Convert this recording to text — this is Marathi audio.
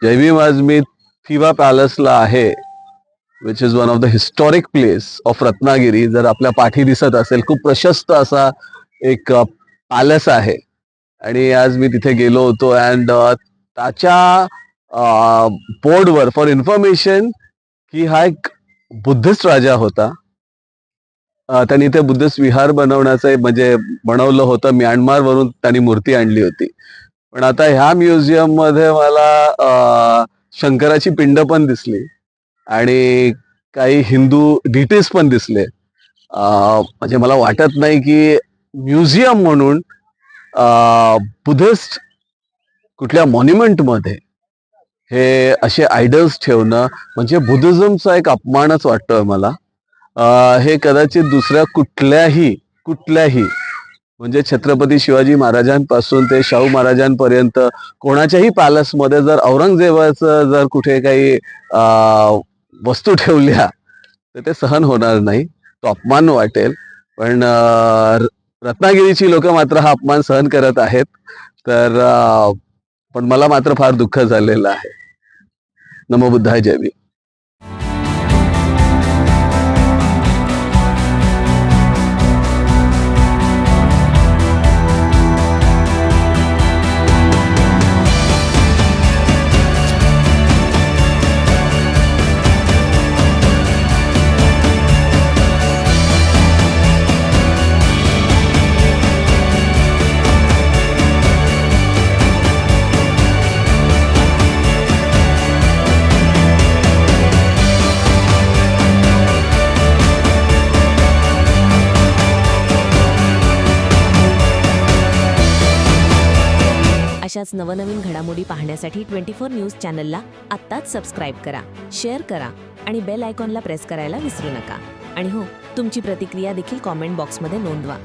जयभीम, आज मी थिवा पॅलेसला आहे, which is one of the historic place of Ratnagiri. जर आपल्या पाठी दिसत असेल, खूप प्रशस्त असा एक पॅलेस आहे आणि आज मी तिथे गेलो होतो. अँड त्याच्या बोर्डवर फॉर इन्फॉर्मेशन की हा एक बुद्धिस्ट राजा होता. त्यांनी इथे बुद्धिस्ट विहार बनवण्याचं म्हणजे बनवलं होतं. म्यानमार वरून त्यांनी मूर्ती आणली होती. पण आता ह्या म्युझियम मध्ये मला शंकराची पिंड पण दिसली आणि काही हिंदू डिटीज पण दिसले. म्हणजे मला वाटत नाही की म्युझियम म्हणून बुद्धिस्ट कुठल्या मॉन्युमेंट मध्ये हे असे आयडल्स ठेवणं म्हणजे बुद्धिझमचा एक अपमानच वाटतोय मला. हे कदाचित दुसऱ्या कुठल्याही म्हणजे छत्रपती शिवाजी महाराजांपासून ते शाहू महाराजांपर्यंत कोणाच्याही पॅलेसमध्ये जर औरंगजेबाचं जर कुठे काही वस्तू ठेवल्या तर ते सहन होणार नाही, तो अपमान वाटेल. पण रत्नागिरीची लोक मात्र हा अपमान सहन करत आहेत. तर पण मला मात्र फार दुःख झालेलं आहे. नमो बुद्धाय, जय भीम. अशाच नवनवीन घडामोडी पाहण्यासाठी 24 न्यूज चॅनलला आत्ताच सबस्क्राईब करा, शेअर करा आणि बेल आयकॉनला प्रेस करायला विसरू नका. आणि हो, तुमची प्रतिक्रिया देखील कॉमेंट बॉक्समध्ये नोंदवा.